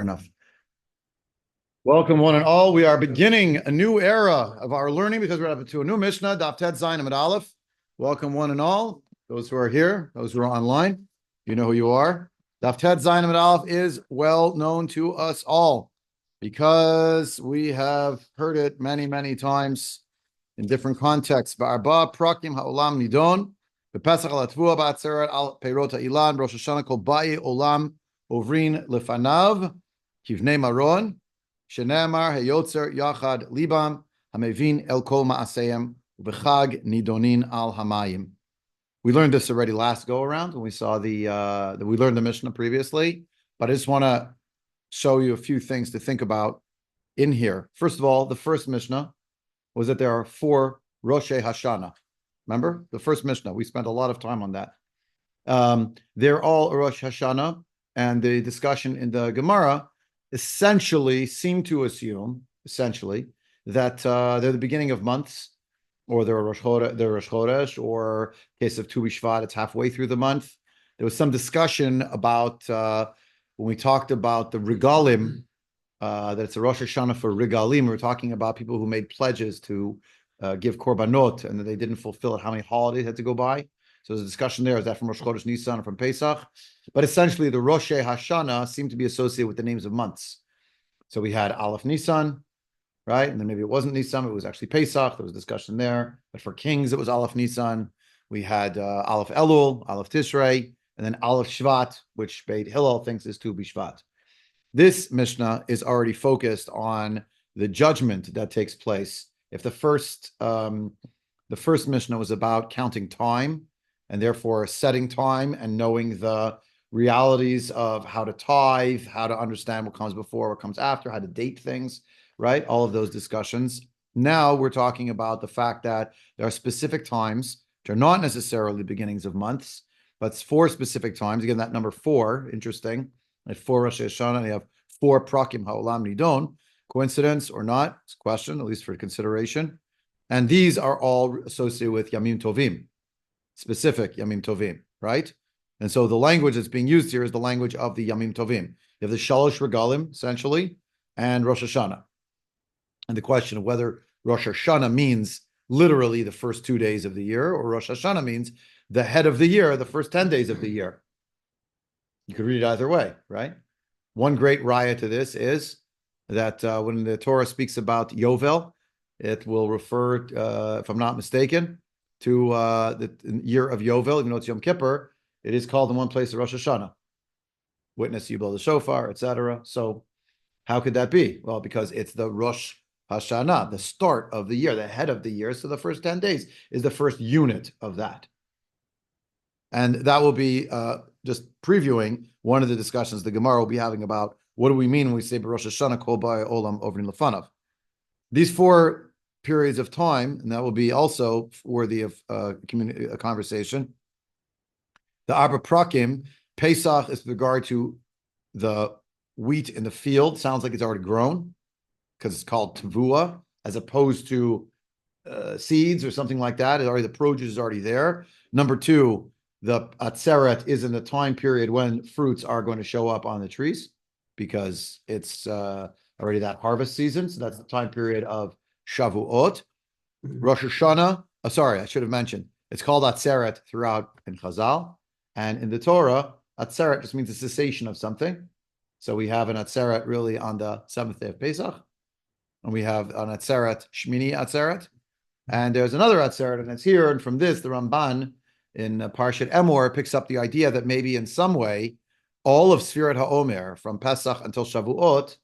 Enough. Welcome, one and all. We are beginning a new era of our learning because we're up to a new Mishnah, Daf Tet Zayin Amud Aleph. Welcome, one and all. Those who are here, those who are online, you know who you are. Daf Tet Zayin Amud Aleph is well known to us all because we have heard it many, many times in different contexts. Ba'arba prakim ha'olam nidon, b'pesach al atvua ba'atzeret al peirot ha'ilan, Rosh Hashanah kol ba'i olam ovrin lefanav, kivnei maron, Shenamar heyotzer yachad libam hamevin el kol ma'aseyem ubechag nidonin al hamayim. We learned this already last go around when we saw we learned the Mishnah previously, but I just want to show you a few things to think about in here. First of all, the first Mishnah was that there are 4 Rosh Hashanah. Remember the first Mishnah? We spent a lot of time on that. They're all Rosh Hashanah, and the discussion in the Gemara essentially seem to assume that they're the beginning of months, or they're Rosh Chodesh, or in case of Tu B'Shvat, it's halfway through the month. There was some discussion about when we talked about the Regalim, that it's a Rosh Hashanah for Regalim. We were talking about people who made pledges to give Korbanot, and that they didn't fulfill it, how many holidays had to go by. So there's a discussion there. Is that from Rosh Chodesh Nisan or from Pesach? But essentially, the Rosh Hashanah seem to be associated with the names of months. So we had Aleph Nisan, right? And then maybe it wasn't Nisan, it was actually Pesach. There was discussion there. But for kings, it was Aleph Nisan. We had Aleph Elul, Aleph Tishrei, and then Aleph Shvat, which Beit Hillel thinks is Tu B'Shvat. This Mishnah is already focused on the judgment that takes place. If the first Mishnah was about counting time, and therefore setting time and knowing the realities of how to tithe, how to understand what comes before, what comes after, how to date things, right? All of those discussions. Now we're talking about the fact that there are specific times, which are not necessarily beginnings of months, but 4 specific times. Again, that number 4, interesting. At 4 Rosh Hashanah, you have 4 Prakim Ha'olam Nidon. Coincidence or not? It's a question, at least for consideration. And these are all associated with Yamim Tovim. Specific Yamim Tovim, right? And so the language that's being used here is the language of the Yamim Tovim. You have the Shalosh Regalim, essentially, and Rosh Hashanah. And the question of whether Rosh Hashanah means literally the first 2 days of the year, or Rosh Hashanah means the head of the year, the first 10 days of the year. You could read it either way, right? One great raya to this is that when the Torah speaks about Yovel, it will refer, if I'm not mistaken, to the year of Yovel, even though it's Yom Kippur, it is called in one place Rosh Hashanah. Witness, you blow the shofar, etc. So how could that be? Well, because it's the Rosh Hashanah, the start of the year, the head of the year. So the first 10 days is the first unit of that. And that will be just previewing one of the discussions the Gemara will be having about what do we mean when we say Rosh Hashanah kol ba'ay olam ovrin lefanav. These 4 periods of time, and that will be also worthy of a conversation. The Arba Prakim, Pesach is with regard to the wheat in the field. Sounds like it's already grown because it's called Tavua, as opposed to seeds or something like that. The produce is already there. Number 2, the Atzeret is in the time period when fruits are going to show up on the trees because it's already that harvest season. So that's the time period of Shavuot. Rosh Hashanah, sorry, I should have mentioned, it's called Atzeret throughout in Chazal. And in the Torah, Atzeret just means a cessation of something. So we have an Atzeret really on the 7th day of Pesach. And we have an Atzeret, Shmini Atzeret. And there's another Atzeret, and it's here. And from this, the Ramban in Parshat Emor picks up the idea that maybe in some way, all of Sfirat HaOmer, from Pesach until Shavuot,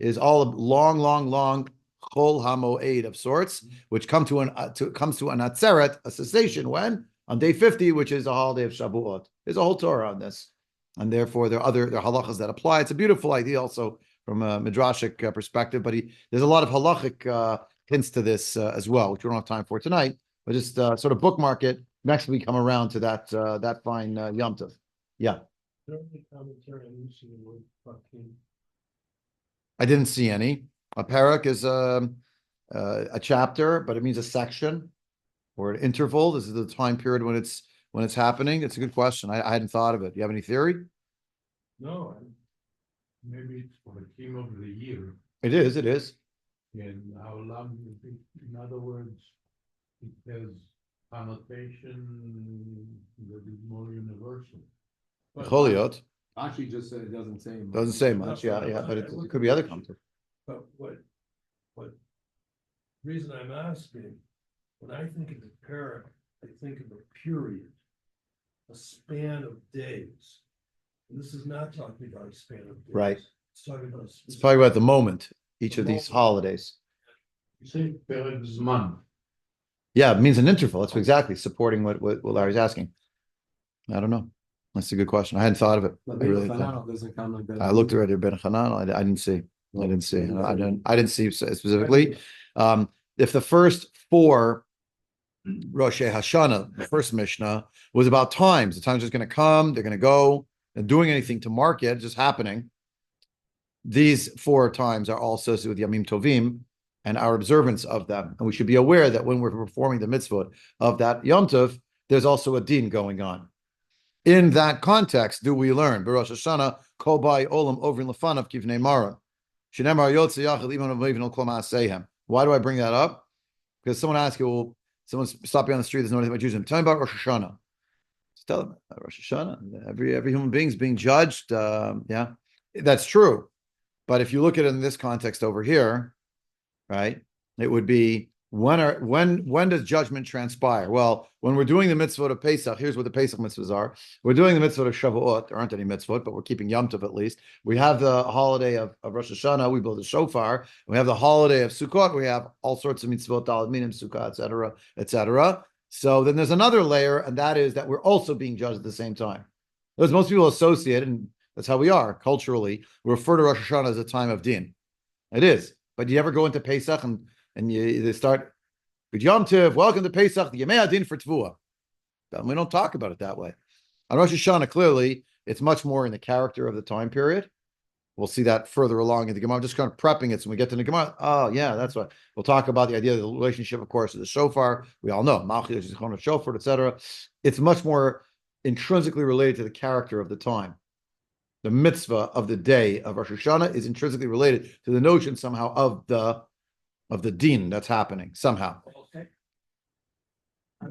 is all a long Chol HaMoed of sorts, which comes to an Atzeret, a cessation, when? On day 50, which is a holiday of Shavuot. There's a whole Torah on this. And therefore, there are halachas that apply. It's a beautiful idea also from a midrashic perspective, but there's a lot of halachic hints to this as well, which we don't have time for tonight, but just sort of bookmark it. Next we come around to that fine Yom Tov. Yeah. I didn't see any. A parak is a chapter, but it means a section or an interval. This is the time period when it's happening. It's a good question. I hadn't thought of it. Do you have any theory? No, maybe it's for the theme of the year. It is. It is. And how long you think, in other words, it has connotation that is more universal. But Choliot Actually, just said it doesn't say much. doesn't say much. Yeah, but it could be other context. But what reason I'm asking, when I think of the parak, I think of a period, a span of days. And this is not talking about a span of days. Right. It's talking about. It's probably about the moment, each of these holidays. You say Perek Zman. Yeah, it means an interval. That's exactly supporting what Larry's asking. I don't know. That's a good question. I hadn't thought of it. But I really doesn't count like that. I looked already at Ben Hanan. I didn't see. I didn't see. I didn't see specifically. If the first four Rosh Hashanah, the first Mishnah, was about times. The time's just going to come. They're going to go. And doing anything to mark it, just happening. These four times are all associated with Yamim Tovim and our observance of them. And we should be aware that when we're performing the mitzvot of that Yom Tov, there's also a din going on. In that context, do we learn? B'Rosh Hashanah, Kol Bai Olam Ovrin Lefanav Kivnei Mara. Shenemar Yotze Yachal Ibn Avivin Al Kol Ma'aseihem. Why do I bring that up? Because someone asked you, well, someone stopped you on the street, there's no anything about Judaism. Tell me about Rosh Hashanah. Just tell them about Rosh Hashanah. Every human being is being judged. Yeah, that's true. But if you look at it in this context over here, right, it would be when does judgment transpire? Well, when we're doing the mitzvot of Pesach, here's what the Pesach mitzvahs are. We're doing the mitzvot of Shavuot. There aren't any mitzvot, but we're keeping Yom Tov at least. We have the holiday of Rosh Hashanah. We blow the shofar. We have the holiday of Sukkot. We have all sorts of mitzvot, Daled Minim, Sukkah, etc., etc. So then there's another layer, and that is that we're also being judged at the same time. Because most people associate, and that's how we are culturally, we refer to Rosh Hashanah as a time of din. It is. But you ever go into Pesach and they start, Good Yom Tov, welcome to Pesach, the Yemei Adin for Tvua. We don't talk about it that way. On Rosh Hashanah, clearly, it's much more in the character of the time period. We'll see that further along in the Gemara. I'm just kind of prepping it. So when we get to the Gemara, oh, yeah, that's what we'll talk about. The idea of the relationship, of course, of the shofar. We all know, Malchi, Zichron, shofar, etc. It's much more intrinsically related to the character of the time. The mitzvah of the day of Rosh Hashanah is intrinsically related to the notion somehow of the din that's happening somehow. Okay.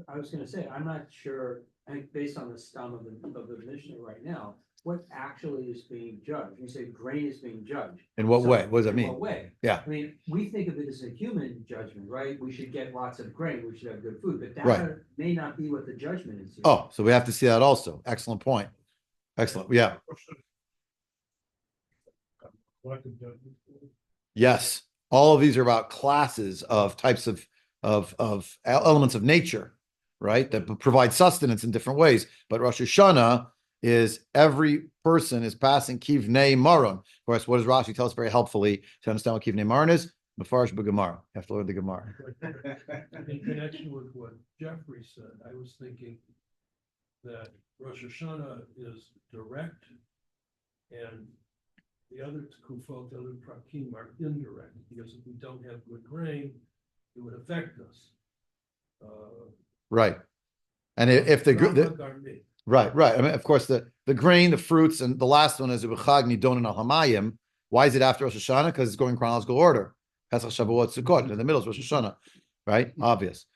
I was gonna say, I'm not sure, I think based on the stum of the Mishnah right now, what actually is being judged? You say grain is being judged. In what So, way? What does that in mean? what way? Yeah. I mean, we think of it as a human judgment, right? We should get lots of grain, we should have good food, but Right. that may not be what the judgment is here. Oh, so we have to see that also. Excellent point. Excellent. Yeah. Yes. All of these are about classes of types of elements of nature, right? That provide sustenance in different ways. But Rosh Hashanah is every person is passing Kivnei Maron. Of course, what does Rashi tell us very helpfully to understand what Kivnei Maron is? Mefarish b'Gemara. You have to learn the Gemara. In connection with what Jeffrey said, I was thinking that Rosh Hashanah is direct and the other kufot, the other prakim are indirect, because if we don't have good grain, it would affect us. Right. And if right. I mean, of course, the grain, the fruits, and the last one is B'chag Nidon and Al-Hamayim. Why is it after Rosh Hashanah? Because it's going in chronological order. Pesach, Shavuot, Sukkot. In the middle is Rosh Hashanah, right? Obvious.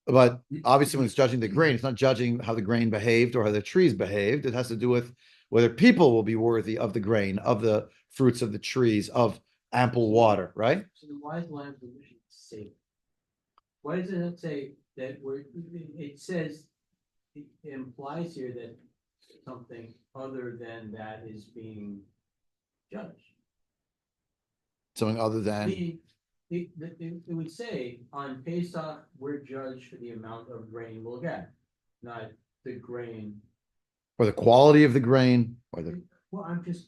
But obviously, when it's judging the grain, it's not judging how the grain behaved or how the trees behaved. It has to do with whether people will be worthy of the grain, of the fruits of the trees, of ample water, right? So then why is the line of the Mishnah say? Why doesn't it say that it says, it implies here that something other than that is being judged? Something other than It would say on Pesach, we're judged for the amount of grain we'll get, not the grain. or the quality of the grain, or the Well, I'm just.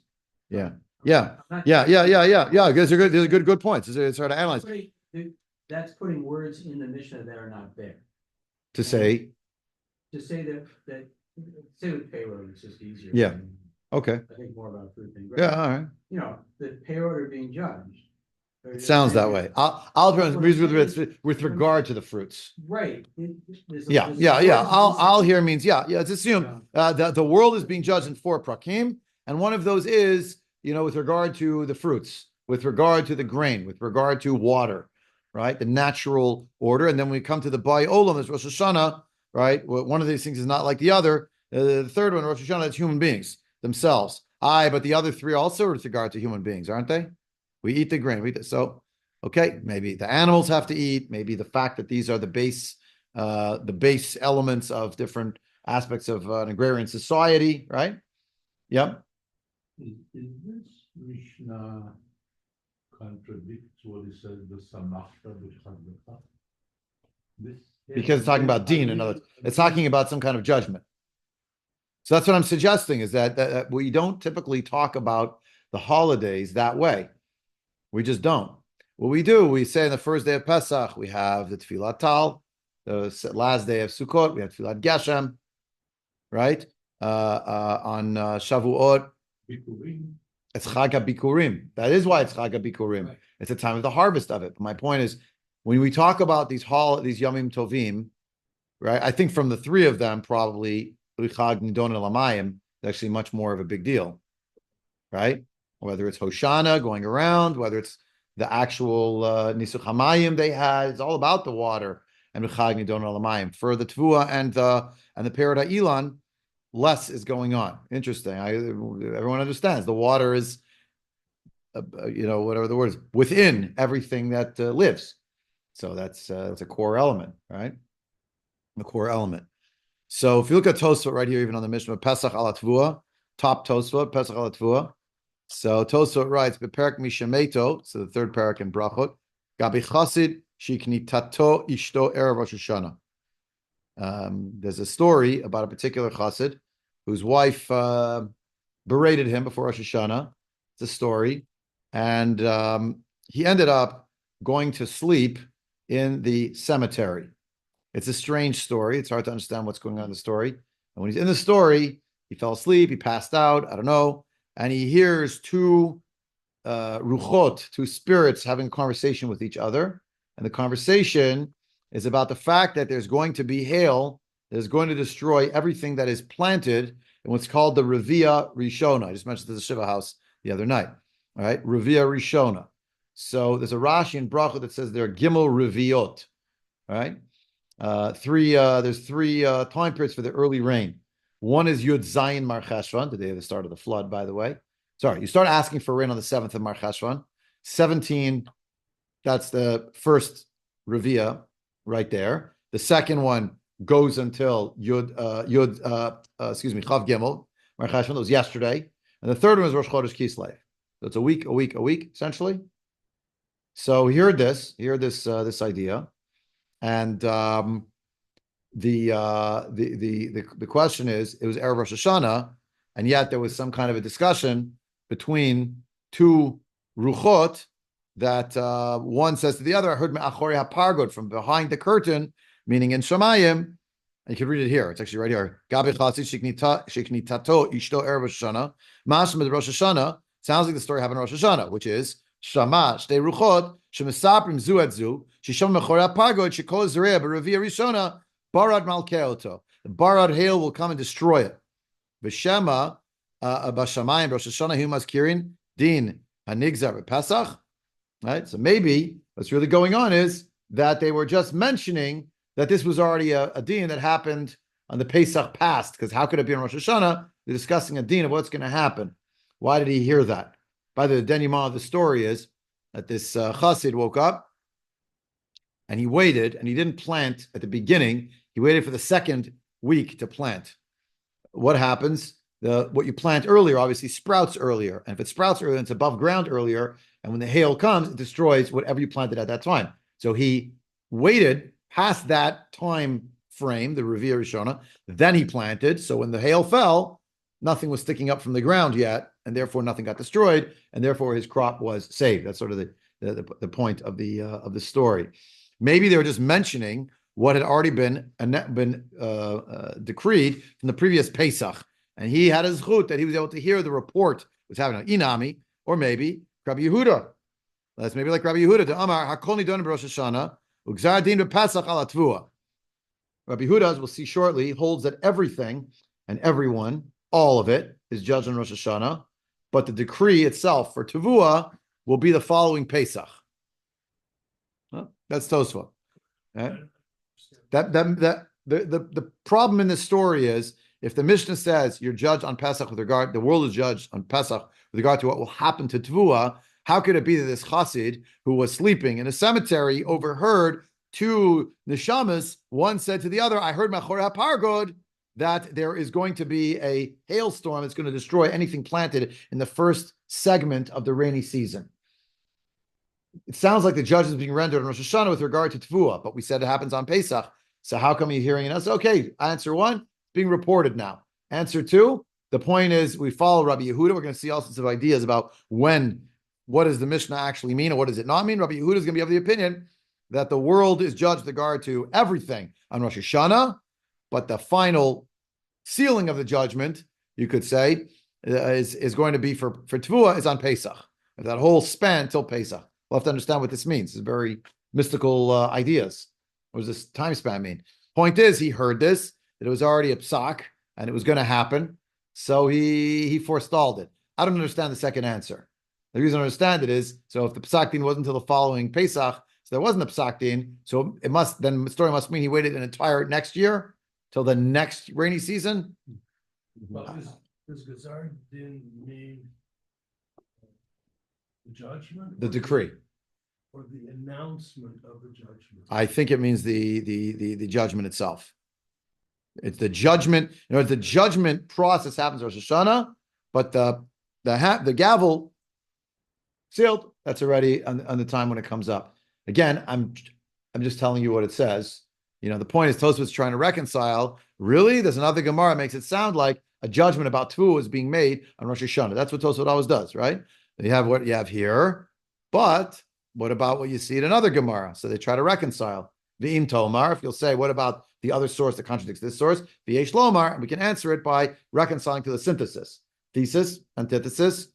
Yeah. I'm not- Yeah. These are good points. It's hard to analyze. That's putting words in the Mishnah that are not there. To say, To say that say with payload, it's just easier. Yeah. okay, I think more about fruit than grain. yeah, all right. You know, the payload are being judged. It sounds that way. I'll with regard to the fruits. Right. Yeah. I'll here means yeah. It's assumed that the world is being judged in 4 prakim, and one of those is with regard to the fruits, with regard to the grain, with regard to water, right? The natural order. And then when we come to the Bai Olam, there's Rosh Hashanah, right? One of these things is not like the other. The third one, Rosh Hashanah, it's human beings themselves. But the other three also with regard to human beings, aren't they? We eat the grain. So, okay, maybe the animals have to eat. Maybe the fact that these are the base elements of different aspects of an agrarian society, right? Yep. Is this Mishnah contradicts what he says the Samachta b'Chadlecha? Because it's talking about Deen, it's talking about some kind of judgment. So that's what I'm suggesting, is that we don't typically talk about the holidays that way. We just don't. What we do, we say on the first day of Pesach, we have the Tfilat Tal. The last day of Sukkot, we have Tfilat Geshem, right? On Shavuot, Bikurim. it's Chag HaBikurim. That is why it's Chag HaBikurim. Right. It's a time of the harvest of it. But my point is, when we talk about these Yomim Tovim, right? I think from the three of them, probably Chag Nidon Elamayim is actually much more of a big deal, right? Whether it's Hoshana going around, whether it's the actual Nisuch Hamayim they had, it's all about the water and Chag Nidon Elamayim. For the Tvua and the Pered HaIlan, less is going on. Interesting. Everyone understands the water is, whatever the word is, within everything that lives. So that's a core element, right? The core element. So if you look at Tosfot right here, even on the Mishnah, Pesach ala Tvua, top Tosfot, Pesach ala Tvua. So Tosfot writes, Beperek Mishameto, so the third parak in Brachot, Gabi Chasid Shiknitato Ishto Erev Rosh Hashanah. There's a story about a particular chassid whose wife berated him before Rosh Hashanah. It's a story. And he ended up going to sleep in the cemetery. It's a strange story. It's hard to understand what's going on in the story. And when he's in the story, he fell asleep, he passed out, I don't know. And he hears two ruchot, two spirits having a conversation with each other. And the conversation is about the fact that there's going to be hail that is going to destroy everything that is planted in what's called the Revia Rishona. I just mentioned this at the Shiva house the other night. All right, Revia Rishona. So there's a Rashi in Bracha that says there are Gimel Reviot. All right, there's three time periods for the early rain. One is Yud Zayin Mar Cheshvan, the day of the start of the flood, by the way. Sorry, you start asking for rain on the 7th of Mar Cheshvan. 17, that's the first Revia right there. The second one goes until Chav Gimel, Mar Cheshvan, that was yesterday. And the third one is Rosh Chodesh Kislev. So it's a week, essentially. So he heard this idea. And the question is, it was Erev Rosh Hashanah, and yet there was some kind of a discussion between two ruchot that one says to the other, I heard me'achori hapargod, from behind the curtain, meaning in Shemayim, and you can read it here. It's actually right here. Gabi chasi shiknitato ishto Erev Rosh Hashanah. Mashma Rosh Hashanah sounds like the story happened in Rosh Hashanah, which is Shama shtei ruchot shemesaprim zu et zu shisham mechorei hapargod shekol zereh b'revia rishona barad malkeoto. The barad hail will come and destroy it. V'shema b'shamayim Rosh Hashanah hu mazkirin din hanigzar b'Pesach. Right. So maybe what's really going on is that they were just mentioning that this was already a din that happened on the Pesach past. Because how could it be in Rosh Hashanah? They're discussing a din of what's going to happen. Why did he hear that? By the denouement of the story is that this chassid woke up and he waited, and he didn't plant at the beginning. He waited for the second week to plant. What happens? What you plant earlier obviously sprouts earlier. And if it sprouts earlier, it's above ground earlier. And when the hail comes, it destroys whatever you planted at that time. So he waited past that time frame, the Revia Rishona, then he planted. So when the hail fell, nothing was sticking up from the ground yet, and therefore nothing got destroyed, and therefore his crop was saved. That's sort of the point of the story. Maybe they were just mentioning what had already been decreed from the previous Pesach, and he had his chut that he was able to hear the report was happening. Inami, or maybe Rabbi Yehuda. That's maybe like Rabbi Yehuda. To Amar Hakol Nidon Rosh Hashanah Ugzar Din BePesach Ala Tvua. Rabbi Yehuda, as we'll see shortly, holds that everything and everyone, all of it, is judged on Rosh Hashanah, but the decree itself for Tavua will be the following Pesach. Well, that's Tosfot. Right? The problem in this story is if the Mishnah says you're judged on Pesach with regard, the world is judged on Pesach with regard to what will happen to Tvua, how could it be that this chassid who was sleeping in a cemetery overheard two neshamas? One said to the other, I heard Machor HaPargod that there is going to be a hailstorm that's going to destroy anything planted in the first segment of the rainy season. It sounds like the judgment is being rendered on Rosh Hashanah with regard to Tvua, but we said it happens on Pesach. So how come you're hearing us? Okay, answer one, being reported now. Answer two, the point is we follow Rabbi Yehuda. We're going to see all sorts of ideas about what does the Mishnah actually mean, or what does it not mean? Rabbi Yehuda is going to be of the opinion that the world is judged with regard to everything on Rosh Hashanah, but the final sealing of the judgment, you could say, is going to be for Tvua is on Pesach. That whole span till Pesach. We'll have to understand what this means. It's very mystical ideas. What does this time span mean? Point is, he heard this, that it was already a psak, and it was going to happen, so he forestalled it. I don't understand the second answer. The reason I understand it is, so if the psak din wasn't until the following Pesach, so there wasn't a psak din, so the story must mean he waited an entire next year till the next rainy season. But does Gazar din mean the judgment? The decree. Or the announcement of the judgment? I think it means the judgment itself. It's the judgment. The judgment process happens Rosh Hashanah, but the gavel sealed. That's already on the time when it comes up. Again, I'm just telling you what it says. The point is Tosfot's trying to reconcile. Really, there's another Gemara makes it sound like a judgment about Tvu is being made on Rosh Hashanah. That's what Tosfot always does, right? You have what you have here, but what about what you see in another Gemara? So they try to reconcile. V'im Tomar, if you'll say, what about the other source that contradicts this source? V'yesh Lomar, and we can answer it by reconciling to the synthesis. Thesis, antithesis,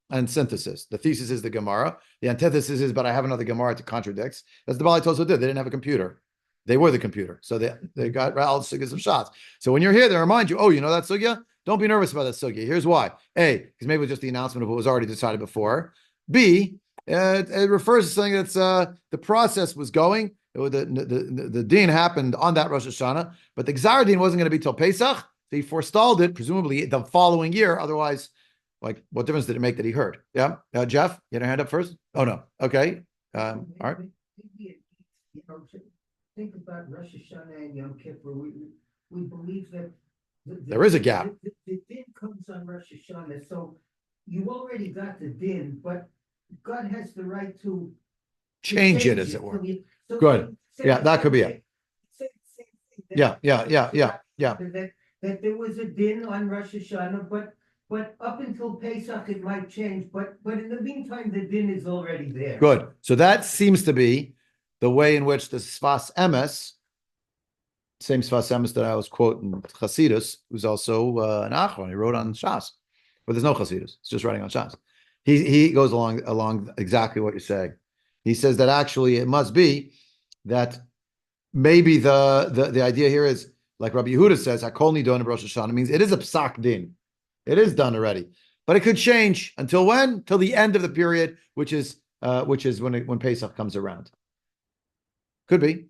and synthesis. The thesis is the Gemara. The antithesis is, but I have another Gemara to contradict. That's the Bali Tosfot did. They didn't have a computer. They were the computer. So they got all sugyas of shots. So when you're here, they remind you, you know that sugya? Don't be nervous about that sugya. Here's why. A, because maybe it was just the announcement of what was already decided before. B, it refers to something that's the process was going. The din happened on that Rosh Hashanah, but the Gzar din wasn't going to be till Pesach. They forestalled it, presumably the following year. Otherwise, what difference did it make that he heard? Yeah, Jeff, you had a hand up first. Oh no, okay, all right. Think about Rosh Hashanah and Yom Kippur. We believe that there is a gap. The din comes on Rosh Hashanah, so you already got the din, but God has the right to change it, as it were. Good. Yeah, that could be it. Yeah. That there was a din on Rosh Hashanah, but up until Pesach it might change. But in the meantime, the din is already there. Good. So that seems to be the way in which the Sfas Emes, same Sfas Emes that I was quoting Chasidus, who's also an Achron. He wrote on Shas, but there's no Chasidus. It's just writing on Shas. He goes along exactly what you're saying. He says that actually it must be that maybe the idea here is, like Rabbi Yehuda says, Hakol Nidon Rosh Hashanah means it is a psak din. It is done already. But it could change until when? Till the end of the period, which is when Pesach comes around. Could be.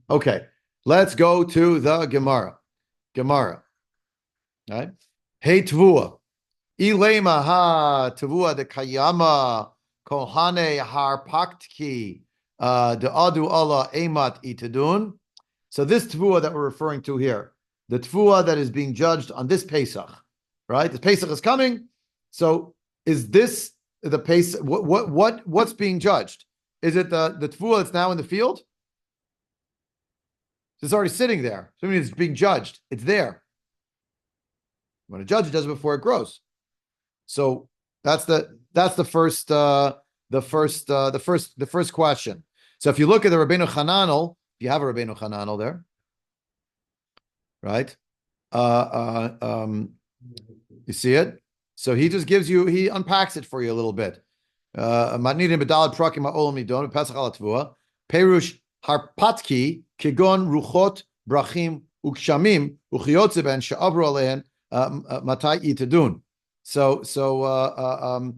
Okay. Let's go to the Gemara. All right. Hey Tvua. Ilema ha Tvua de Kayama Kohane har paktki de adu Allah emat itadun. So this Tvua that we're referring to here, the Tvua that is being judged on this Pesach, right? The Pesach is coming. So is this the Pesach? What's being judged? Is it the Tvua that's now in the field? It's already sitting there. So I mean, it's being judged. It's there. When a judge does it before it grows. So that's the first question. So if you look at the Rabbeinu Chananel, if you have a Rabbeinu Chananel there, right? You see it? So he just he unpacks it for you a little bit. Perush harpatki kigon ruchot brachim ukshamim uchiyotze ben she'avru alehen matai itadun. The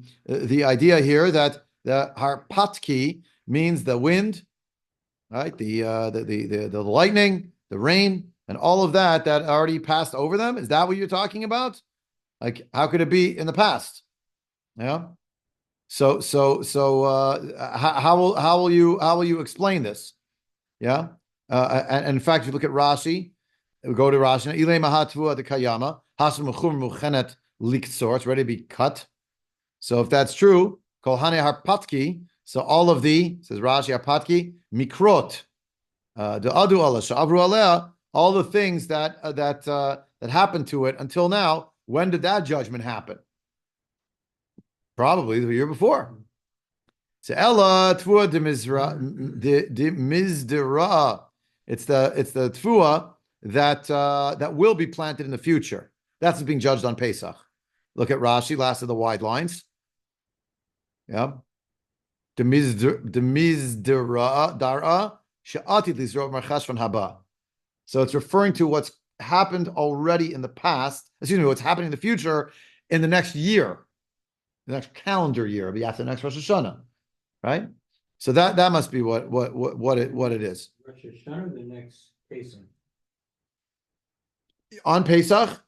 idea here that the harpatki means the wind, right? The lightning, the rain, and all of that already passed over them. Is that what you're talking about? Like, how could it be in the past? Yeah. How will you explain this? Yeah. And in fact, if you look at Rashi, we go to Rashi. Ilay mahatvua the kayama hasan muchum muchenet liktsor. It's ready to be cut. So if that's true, kol hane harpatki. So all of says Rashi harpatki mikrot the adu Allah shavru aleh. All the things that happened to it until now. When did that judgment happen? Probably the year before. So Ella Tvua de Mizdera. It's the Tvua that will be planted in the future. That's being judged on Pesach. Look at Rashi, last of the wide lines. Yeah. De Mizdera Dara Sha'ati Lizro Marchashvan Haba. So it's referring to what's happened already in the past. Excuse me, what's happening in the future in the next year. The next calendar year, it'll be after the next Rosh Hashanah, right? So that must be what it is. Rosh Hashanah, the next Pesach. On Pesach,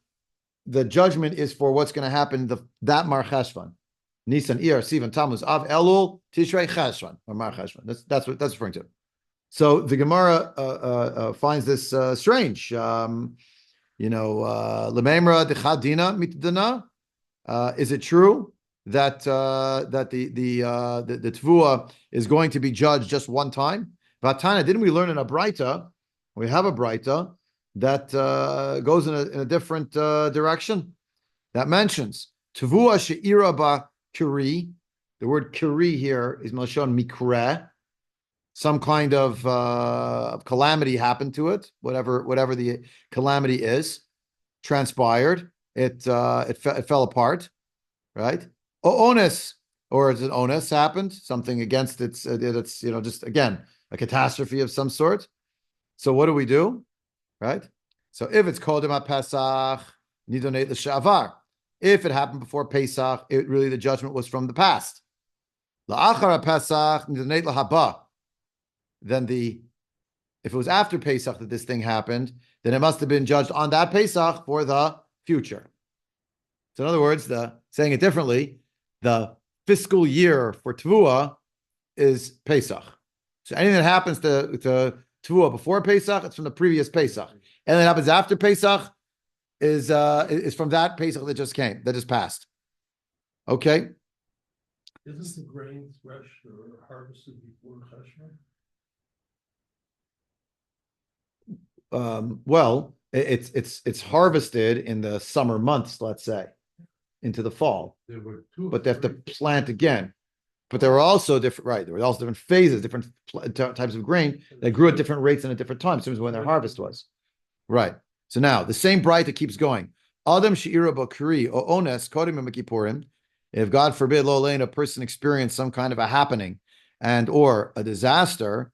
the judgment is for what's going to happen that Mar Cheshvan, Nisan, Iyar, Sivan, Tammuz, Av, Elul, Tishrei, Cheshvan, or Mar Cheshvan. That's what that's referring to. So the Gemara finds this strange. Lememra dechadina mitdana. Is it true that the tvua is going to be judged just one time? Vatana, didn't we learn in a braita? We have a braita that goes in a different direction. That mentions tvua she'ira ba kiri. The word kiri here is melashon mikre. Some kind of calamity happened to it. Whatever the calamity is, transpired. It fell apart. Right? Onus, or is it onus happened? Something against it's just again a catastrophe of some sort. So what do we do? Right? So if it's called Kodem Pesach, Nidonate l'Shavar. If it happened before Pesach, the judgment was from the past. La'achar Pesach, Nidonate l'Haba. Then if it was after Pesach that this thing happened, then it must have been judged on that Pesach for the future. So in other words, saying it differently, the fiscal year for Tvua is Pesach. So anything that happens to Tvua before Pesach, it's from the previous Pesach. And that happens after Pesach is from that Pesach that just passed. Okay. Isn't the grain threshed or harvested before Cheshvan? Well, it's harvested in the summer months, let's say, into the fall. But they have to plant again. But there were also different, right? There were also different phases, different types of grain that grew at different rates and at different times. Depends when their harvest was. Right. So now the same braita keeps going. Adam she'ira bakuri o ones kodim Kippurim. If God forbid, lo lein, a person experienced some kind of a happening and or a disaster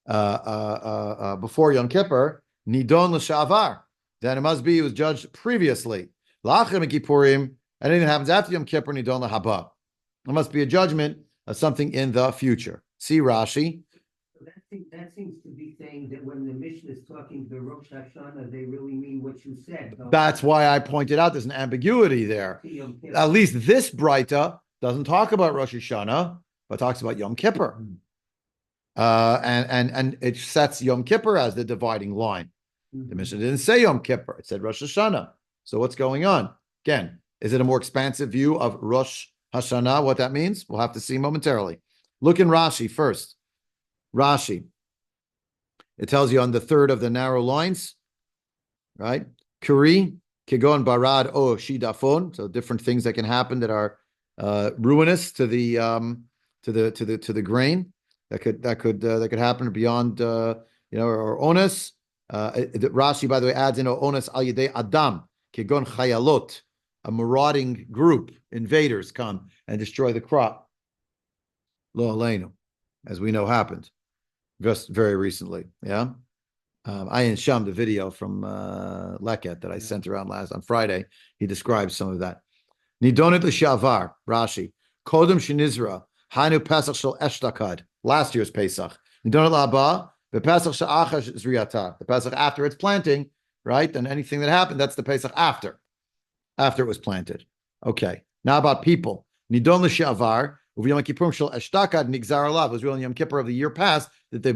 before Yom Kippur, nidon l'shavar, then it must be he was judged previously. La'achar Kippurim, anything that happens after Yom Kippur, nidon l'haba. It must be a judgment of something in the future. See Rashi. That seems to be saying that when the Mishnah is talking to Rosh Hashanah, they really mean what you said. That's why I pointed out there's an ambiguity there. At least this Braita doesn't talk about Rosh Hashanah, but talks about Yom Kippur. And it sets Yom Kippur as the dividing line. The Mishnah didn't say Yom Kippur; it said Rosh Hashanah. So what's going on? Again, is it a more expansive view of Rosh Hashanah? What that means, we'll have to see momentarily. Look in Rashi first. Rashi. It tells you on the third of the narrow lines, right? Kuri, Kigon Barad O Shidafon. So different things that can happen that are ruinous to the grain. That could happen beyond or onus. Rashi, by the way, adds in onus al yedei adam kigon chayalot, a marauding group, invaders come and destroy the crop. Lo aleinu, as we know happened just very recently. Yeah, Ayin Sham, the video from Leket that I sent around on Friday, he describes some of that. Nidonit l'shavar, Rashi. Kodem shenizra, Hanu Pesach shel Eshtakad, last year's Pesach. Nidonit l'haba, the Pesach she'achar zriyata, the Pesach after it's planting, right? And anything that happened, that's the Pesach after it was planted. Okay, now about people. Nidon l'shavar, Yom Kippurim shel Eshtakad nigzar alav. It was really Yom Kippur of the year past that the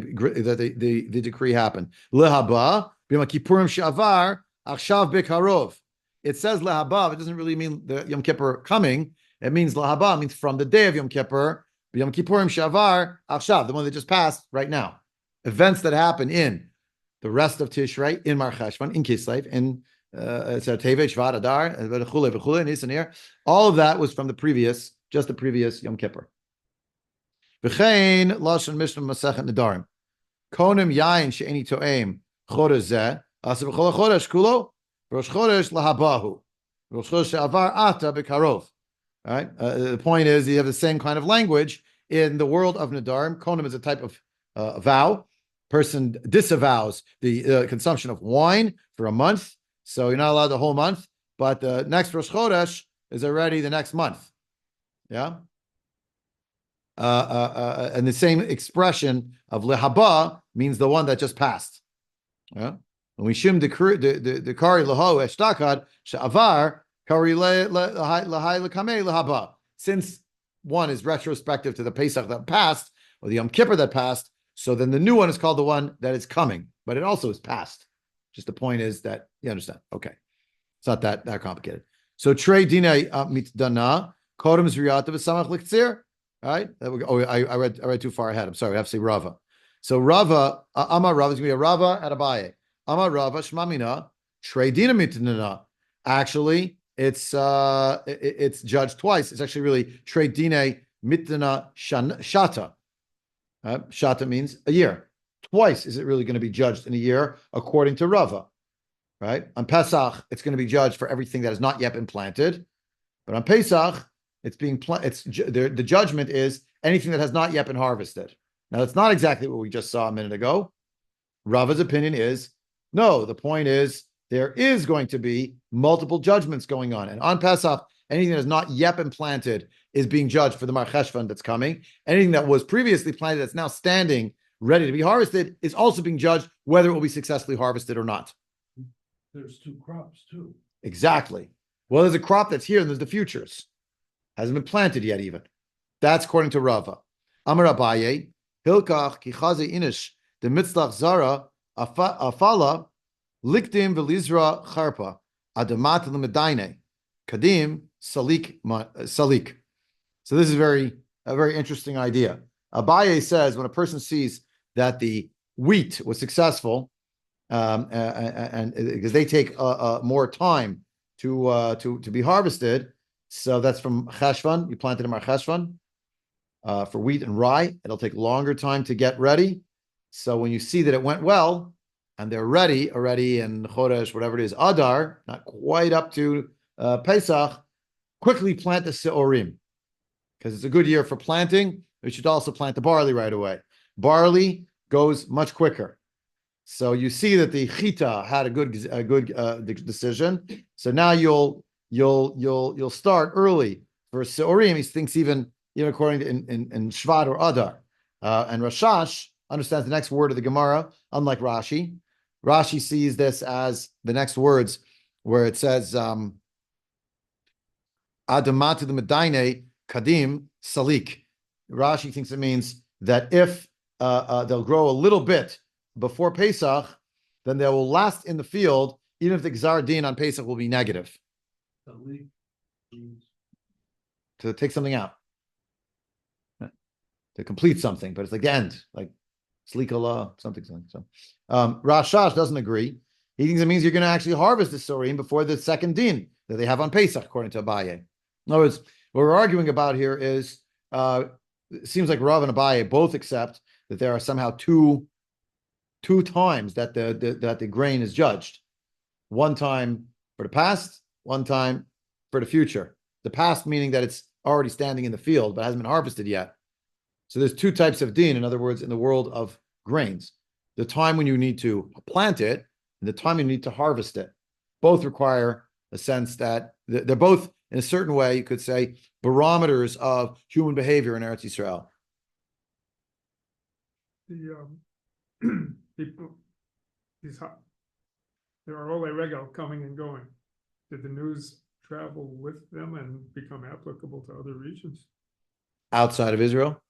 decree happened. Lehaba, Yom Kippurim shavar, achshav bekarov. It says lehaba, it doesn't really mean the Yom Kippur coming. It means lahaba, means from the day of Yom Kippur. Yom Kippurim shavar, achshav, the one that just passed right now. Events that happen in the rest of Tishrei, in Mar Cheshvan, in Kislev, in Tevet, Shvat, Adar, v'chule, v'chule, Nisan here. All of that was from the previous Yom Kippur. V'chein lashon Mishnah Masechet Nedarim. Konim yain she'eni to'em chodesh zeh, asa b'chol chodesh kulo, Rosh Chodesh lahabahu. Rosh Chodesh she'avar ata b'karov. Right? The point is, you have the same kind of language in the world of Nedarim. Konim is a type of vow. Person disavows the consumption of wine for a month, so you're not allowed the whole month. But the next Rosh Chodesh is already the next month. Yeah. And the same expression of lehaba means the one that just passed. Yeah. When we shim the kari laho eshtakad she'avar kari lahai lekamei lehaba. Since one is retrospective to the Pesach that passed or the Yom Kippur that passed, so then the new one is called the one that is coming, but it also is past. Just the point is that you understand. Okay, it's not that complicated. So trei dinei mitdana kodem zriyata v'samach liktzir. Right? I read too far ahead. I'm sorry. I have to say Rava. So Rava, Amar Rava is going to be a Rava at Abaye. Amar Rava shmamina trei dina mitdana. Actually, it's judged twice. It's actually really trei dinei mitdana shata. Shata means a year. Twice is it really going to be judged in a year, according to Rava, right? On Pesach, it's going to be judged for everything that has not yet been planted, but on Pesach, it's being the judgment is anything that has not yet been harvested. Now, that's not exactly what we just saw a minute ago. Rava's opinion is no. The point is there is going to be multiple judgments going on, and on Pesach, anything that has not yet been planted is being judged for the Mar Cheshvan that's coming. Anything that was previously planted that's now standing, ready to be harvested, is also being judged whether it will be successfully harvested or not. There's two crops too. Exactly. Well, there's a crop that's here and there's the futures. Hasn't been planted yet even. That's according to Rava. Amar Abaye, Hilkach kichaze inish, the mitzlach zara, afala, likdim velizra charpa, adamat l'medaine, kadim, salik. So this is a very interesting idea. Abaye says when a person sees that the wheat was successful, and because they take more time to be harvested, so that's from Cheshvan. You planted in Mar Cheshvan for wheat and rye. It'll take longer time to get ready. So when you see that it went well and they're ready already in Chodesh, whatever it is, Adar, not quite up to Pesach, quickly plant the Seorim because it's a good year for planting. We should also plant the barley right away. Barley goes much quicker. So you see that the Chita had a good decision. So now you'll start early for Seorim. He thinks even according to in Shvat or Adar. And Rashash understands the next word of the Gemara, unlike Rashi. Rashi sees this as the next words where it says Adamatu the Medaine Kadim Salik. Rashi thinks it means that if they'll grow a little bit before Pesach, then they will last in the field, even if the Gzar Din on Pesach will be negative. To take something out. To complete something, but it's like the end, like Slikala, something. So Rashash doesn't agree. He thinks it means you're going to actually harvest the Sorim before the second din that they have on Pesach, according to Abaye. In other words, what we're arguing about here is it seems like Rav and Abaye both accept that there are somehow two times that the grain is judged. One time for the past, one time for the future. The past meaning that it's already standing in the field but hasn't been harvested yet. So there's two types of din, in other words, in the world of grains. The time when you need to plant it and the time you need to harvest it. Both require a sense that they're both in a certain way, you could say, barometers of human behavior in Eretz Yisrael. The people, there are all illegal coming and going. Did the news travel with them and become applicable to other regions? Outside of Israel,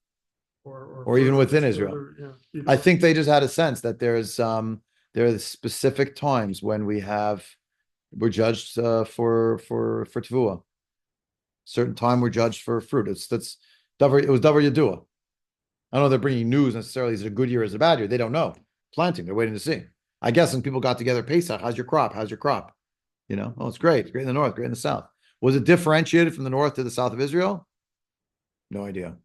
Or even further, within just Israel. further, yeah, either I or. think they just had a sense that there are specific times when we're judged for tevuah. Certain time we're judged for fruit. It was davar yadua. I don't know if they're bringing news necessarily. Is it a good year or is it a bad year? They don't know. Planting, they're waiting to see. I guess when people got together, Pesach, how's your crop? How's your crop? You know, oh, it's great. It's great in the north, great in the south. Was it differentiated from the north to the south of Israel? No idea.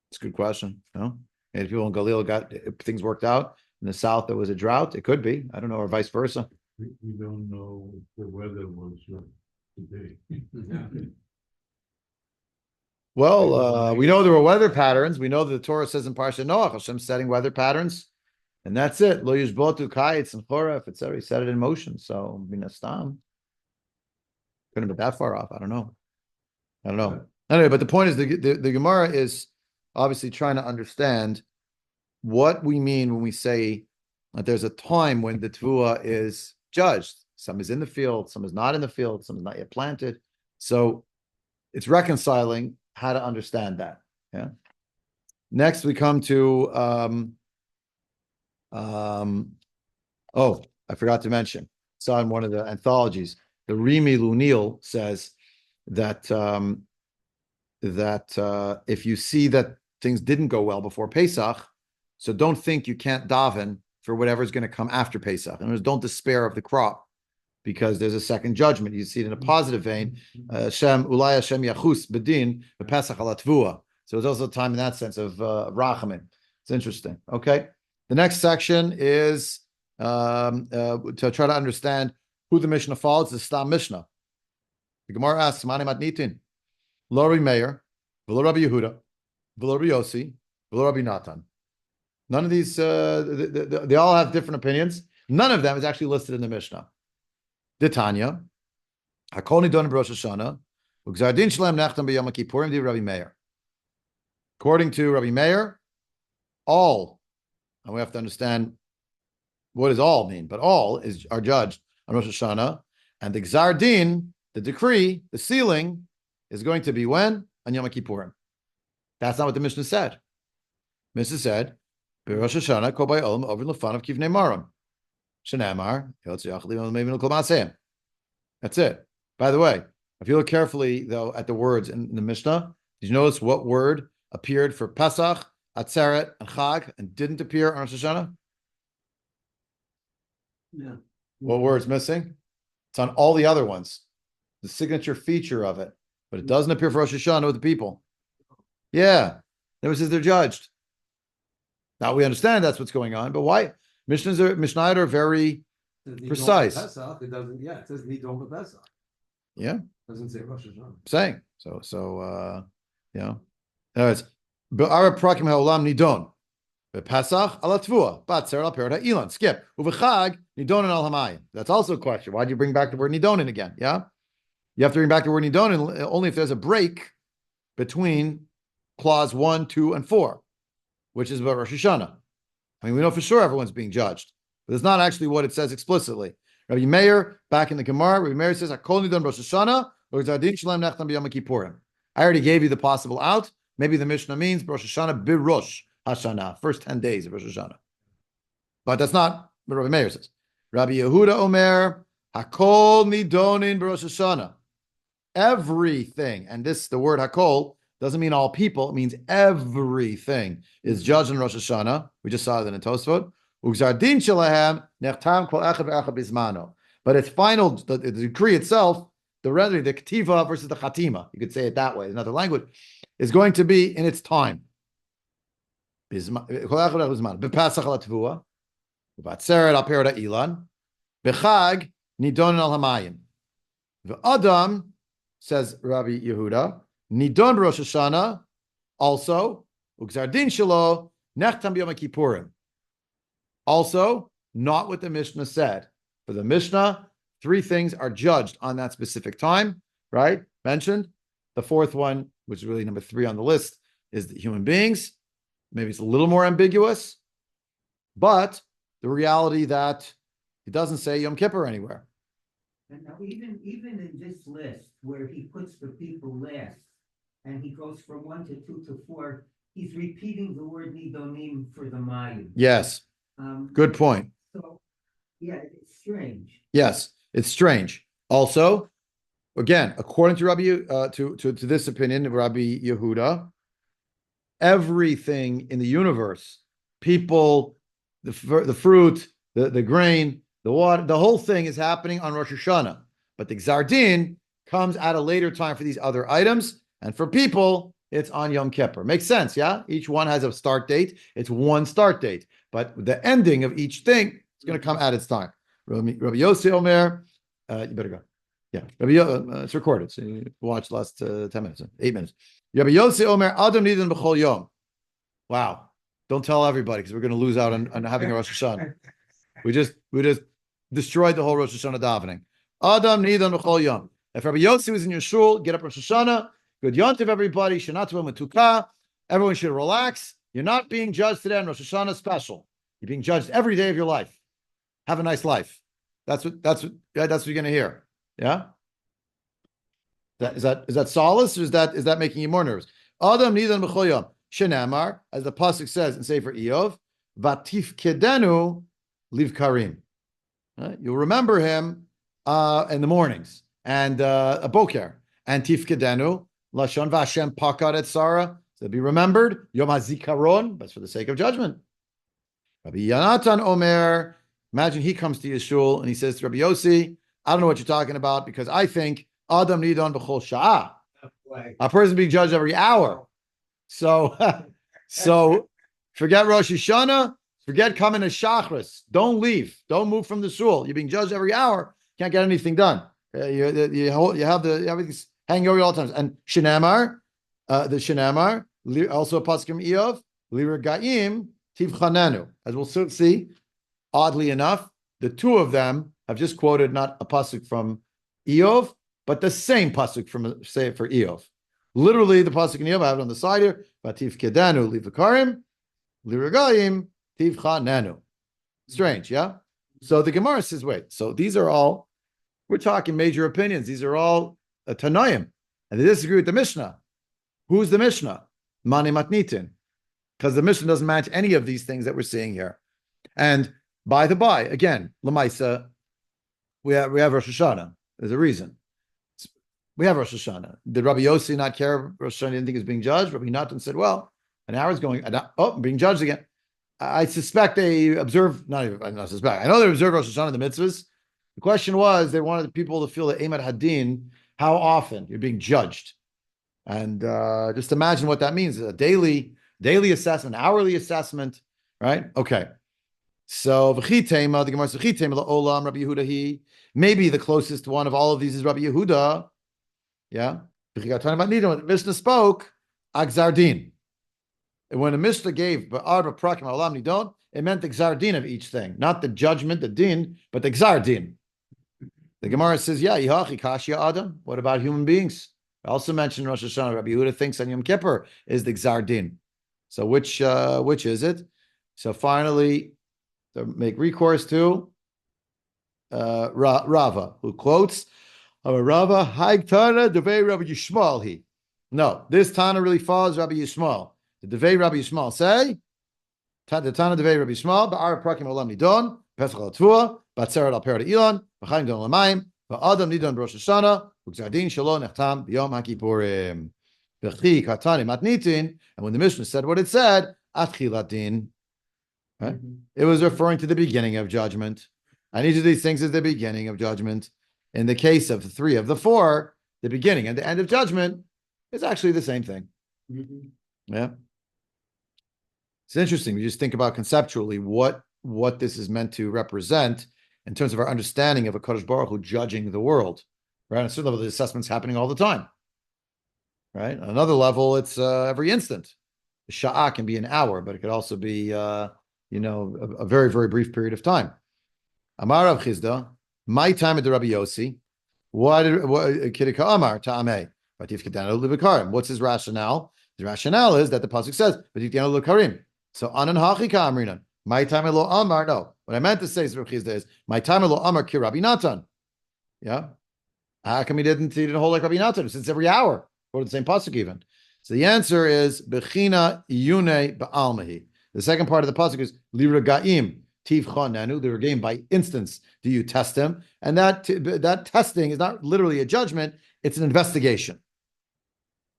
It's a good question. No, and if people in Galil got things worked out in the south, there was a drought. It could be. I don't know, or vice versa. We don't know if the weather was today. Well, we know there were weather patterns. We know that the Torah says in Parsha Noach, Hashem's setting weather patterns, and that's it. Lo yishbotu kayitz and choref, etc. He set it in motion. So, minastam, couldn't have been that far off. I don't know. Anyway, but the point is, the Gemara is obviously trying to understand what we mean when we say that there's a time when the tevuah is judged. Some is in the field, some is not in the field, some is not yet planted. So it's reconciling how to understand that. Yeah. Next, we come to oh, I forgot to mention. Saw in one of the anthologies, the Rimi Lunil says that if you see that things didn't go well before Pesach, so don't think you can't daven for whatever's going to come after Pesach. And don't despair of the crop, because there's a second judgment. You see it in a positive vein. Hashem ulai Hashem yachus bedin b'Pesach ala tvua. So it's also a time in that sense of rachamim. It's interesting. Okay, the next section is to try to understand who the Mishnah follows. The Stam Mishnah. The Gemara asks, "Mani matnitin, lo Rabbi Meir, v'lo Rabbi Yehuda, v'lo Rabbi Yossi, v'lo Rabbi Natan." None of these, they all have different opinions. None of them is actually listed in the Mishnah. Tanya, Hakol nidon b'Rosh Hashanah, u'gzardin shalem nechtam b'Yom Kippurim di Rabbi Meir. According to Rabbi Meir, all, and we have to understand what does all mean, but all are judged on Rosh Hashanah, and the gzardin, the decree, the sealing, is going to be when? On Yom Kippurim. That's not what the Mishnah said. Mishnah said, b'Rosh Hashanah kol ba'olam over l'fanav kivnei maram. That's it. By the way, if you look carefully, though, at the words in the Mishnah, did you notice what word appeared for Pesach, Atzeret, and Chag, and didn't appear on Rosh Hashanah? Yeah. What word's missing? It's on all the other ones. The signature feature of it. But it doesn't appear for Rosh Hashanah with the people. Yeah. Never says they're judged. Now we understand that's what's going on, but why? Mishnayot are very precise. Pesach, it doesn't. Yeah, it says nidon b'Pesach. Yeah, It doesn't say Rosh Hashanah. saying you know. Anyways, Be'ara prakim ha'olam nidon Pesach ala tvua batzer al perat ha'ilan. Skip uvechag nidon al hamayim. That's also a question. Why do you bring back the word nidonin again? Yeah, you have to bring back the word nidonin only if there's a break between clause 1, 2, and 4, which is about Rosh Hashanah. I mean, we know for sure everyone's being judged, but it's not actually what it says explicitly. Rabbi Meir, back in the Gemara, Rabbi Meir says, "Hakol nidon Rosh Hashanah or Zadin Shalem Nechtam b'Yom Kippurim." I already gave you the possible out. Maybe the Mishnah means Rosh Hashanah b'Rosh Hashanah, first 10 days of Rosh Hashanah. But that's not what Rabbi Meir says. Rabbi Yehuda Omer, Hakol nidonin b'Rosh Hashanah. Everything, and the word Hakol doesn't mean all people. It means everything is judged in Rosh Hashanah. We just saw that in Tosfot. Ugzardin shelahem nechtam kol echad ve'echad bizmano. But its final, the decree itself, the ktiva versus the chatima, you could say it that way, another language, is going to be in its time. B'Pesach al tvua, b'Atzeret al perat ha'ilan, b'Chag nidon al hamayim. V'Adam, says Rabbi Yehuda, nidon Rosh Hashanah, also, ugzardin shelo nechtam b'Yom Kippurim. Also, not what the Mishnah said. For the Mishnah, 3 things are judged on that specific time, right? mentioned. The fourth one, which is really number 3 on the list, is the human beings. Maybe it's a little more ambiguous, but the reality that he doesn't say Yom Kippur anywhere. And now even in this list where he puts the people last, and he goes from 1 to 2 to 4, he's repeating the word nidonim for the Mayim. Yes, good point. So, yeah, it's strange. Yes, it's strange. Also, again, according to to this opinion of Rabbi Yehuda, everything in the universe, people, the fruit, the grain, the water, the whole thing is happening on Rosh Hashanah. But the Gzar Din comes at a later time for these other items. And for people, it's on Yom Kippur. Makes sense, yeah? Each one has a start date. It's one start date. But the ending of each thing is going to come at its time. Rabbi Yossi Omer, you better go. Yeah, it's recorded. So you watch the last 10 minutes, 8 minutes. Rabbi Yossi Omer, Adam Nidan B'chol Yom. Wow. Don't tell everybody because we're going to lose out on having a Rosh Hashanah. We just destroyed the whole Rosh Hashanah davening. Adam Nidan B'chol Yom. If Rabbi Yossi was in your shul, get up Rosh Hashanah. Good yontiv, everybody. Shanatu Matuka. Everyone should relax. You're not being judged today on Rosh Hashanah special. You're being judged every day of your life. Have a nice life. That's what you're going to hear. Yeah. Is that solace, or is that making you more nervous? Adam nidan b'chol yom shenamar, as the pasuk says in Sefer Eov, vatif kedenu liv karim. You'll remember him in the mornings and a boker and tif kedenu lashon v'Hashem pakad et Sarah. So be remembered yom hazikaron, but for the sake of judgment. Rabbi Yonatan Omer. Imagine he comes to Yeshul and he says to Rabbi Yossi, I don't know what you're talking about because I think Adam Nidon B'chol Sha'ah. A person being judged every hour. So forget Rosh Hashanah, forget coming to Shachris. Don't leave. Don't move from the shul. You're being judged every hour. Can't get anything done. You have everything's hanging over you all the times. And Shinamar, the Shinamar, also a pasuk from Eov, Lira Gaim, Tivchanenu. As we'll soon see, oddly enough, the two of them have just quoted not a pasuk from Eov, but the same pasuk from say for Eov. Literally, the pasuk in Eov, I have it on the side here. Vativ kedanu livakarim, liragayim tivchanenu. Strange, yeah. So the Gemara says, wait. So these are all, we're talking major opinions. These are all Tanoim, and they disagree with the Mishnah. Who's the Mishnah? Mani matnitin, because the Mishnah doesn't match any of these things that we're seeing here. And by the by, again, Lamaisa, we have Rosh Hashanah. There's a reason. We have Rosh Hashanah. Did Rabbi Yossi not care? Rosh Hashanah didn't think he was being judged. Rabbi Natan said, well, an hour is going, I'm being judged again. I suspect they observe, I know they observe Rosh Hashanah, the mitzvahs. The question was, they wanted people to feel the Emet Hadin, how often you're being judged. And just imagine what that means. A daily assessment, hourly assessment, right? Okay. So the Gemara says, Olam Rabbi Yehuda maybe the closest one of all of these is Rabbi Yehuda. Yeah. When the Mishnah spoke, Agzardin. And when the Mishnah gave Ba'arba Prakim Olam Nidon, it meant the Gzardin of each thing, not the judgment, the din, but the Gzardin. The Gemara says, yeah, Yihachi Kashya Adam. What about human beings? I also mentioned Rosh Hashanah. Rabbi Yehuda thinks on Yom Kippur is the Gzardin. So which is it? So finally, to make recourse to Rava, who quotes Rava Haig Tana Devei Rabbi Yishmael. No, this Tana really follows Rabbi Yishmael. The Devei Rabbi Yishmael say the Tana Devei Rabbi Yishmael Ba'ar Prakim Olam Nidon Pesach Al Tvua Batzeret Al Perat Elon B'Chaim Don Lamayim Ba'Adam Nidon Rosh Hashanah U'Gzardin Shalom Nechtam B'Yom HaKippurim B'Chi Katani Matnitin. And when the Mishnah said what it said, Atchilatin. Right? It was referring to the beginning of judgment. And each of these things is the beginning of judgment. In the case of the 3 of the 4, the beginning and the end of judgment is actually the same thing. Yeah. It's interesting. We just think about conceptually what this is meant to represent in terms of our understanding of a Kadosh Baruch Hu judging the world. Right? On a certain level, the assessment's happening all the time. Right? On another level, it's every instant. The Sha'ah can be an hour, but it could also be a very, very brief period of time. Amar Rav Chizda, my time at the Rabbi Yossi, what Kidika Amar Ta'ameh. What's his rationale? His rationale is that the pasuk says, so anan hachi ka'amrinan. My time lo amar. No, what I meant to say is my time lo amar ki Rabbi Natan. Yeah, how come he didn't hold like Rabbi Natan? Since every hour, or the same pasuk even. So the answer is bechina yune ba'almahi. The second part of the pasuk is liragaim tivchanenu. Liragaim by instance do you test him, and that testing is not literally a judgment; it's an investigation.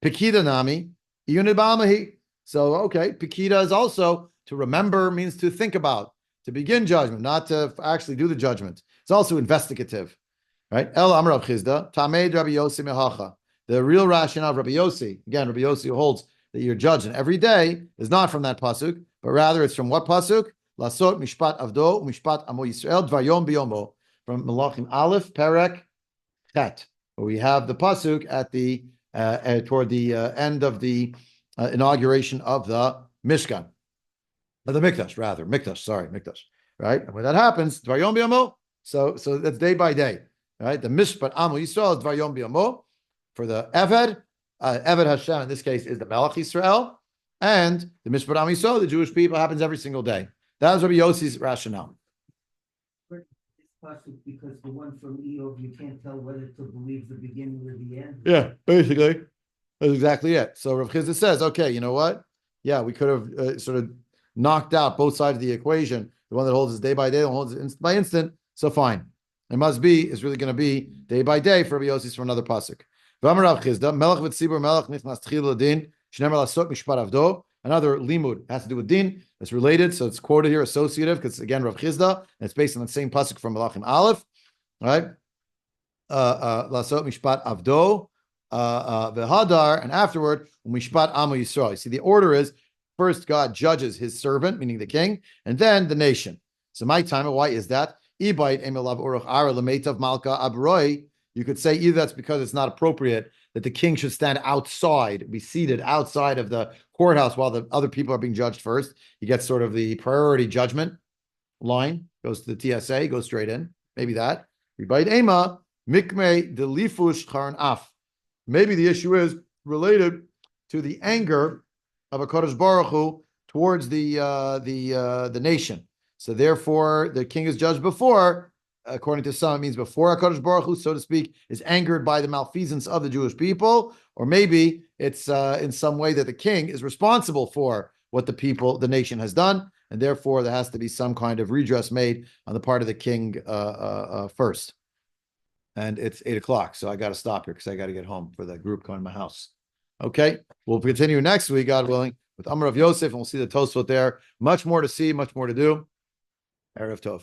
Pekida nami yune ba'almahi. So okay, pekida is also to remember, means to think about, to begin judgment, not to actually do the judgment. It's also investigative, right? El Amar Rav Chizda, Tamed Rabbi Yossi Mehacha. The real rationale of Rabbi Yossi, again, Rabbi Yossi holds that you're judging every day, is not from that pasuk, but rather it's from what pasuk? Lasot Mishpat Avdo Mishpat Amo Yisrael Dvayom Biyomo, from Malachim Aleph Perek Chet, where we have the pasuk at the toward the end of the inauguration of the Mishkan. The Mikdash, rather. Mikdash, right? And when that happens, Dvayom B'Yamo, so that's day by day, right? The Mishpat Amo Yisrael is Dvayom B'Yamo. For the Eved, Eved Hashem in this case is the Melech Yisrael, and the Mishpat Amo Yisrael, the Jewish people, happens every single day. That was Rabbi Yossi's rationale. It's possible because the one from Eov, you can't tell whether to believe the beginning or the end. Yeah, basically. That's exactly it. So Rav Chizda says, okay, you know what? Yeah, we could have sort of knocked out both sides of the equation. The one that holds is day by day, the one holds instant by instant. So fine. It must be, it's really going to be day by day for Rabbi Yossi from another pasuk. Another limud has to do with din. It's related, so it's quoted here, associative, because again, Rav Chizda, and it's based on the same pasuk from Malachim Aleph, right? Lasot mishpat avdo, v'hadar, and afterward, mishpat amo Yisrael. You see, the order is first God judges his servant, meaning the king, and then the nation. So my time, why is that? You could say either that's because it's not appropriate that the king should stand outside, be seated outside of the courthouse while the other people are being judged first. He gets sort of the priority judgment line, goes to the TSA, goes straight in. Maybe that. Maybe the issue is related to the anger of a Kodesh Baruch Hu towards the nation. So therefore, the king is judged before. According to some, it means before HaKadosh Baruch Hu, so to speak, is angered by the malfeasance of the Jewish people, or maybe it's in some way that the king is responsible for what the nation has done, and therefore there has to be some kind of redress made on the part of the king first. And it's 8:00, so I got to stop here because I got to get home for the group coming to my house. Okay, we'll continue next week, God willing, with Amar of Yosef, and we'll see the Tosfot there. Much more to see, much more to do. Erev Tov.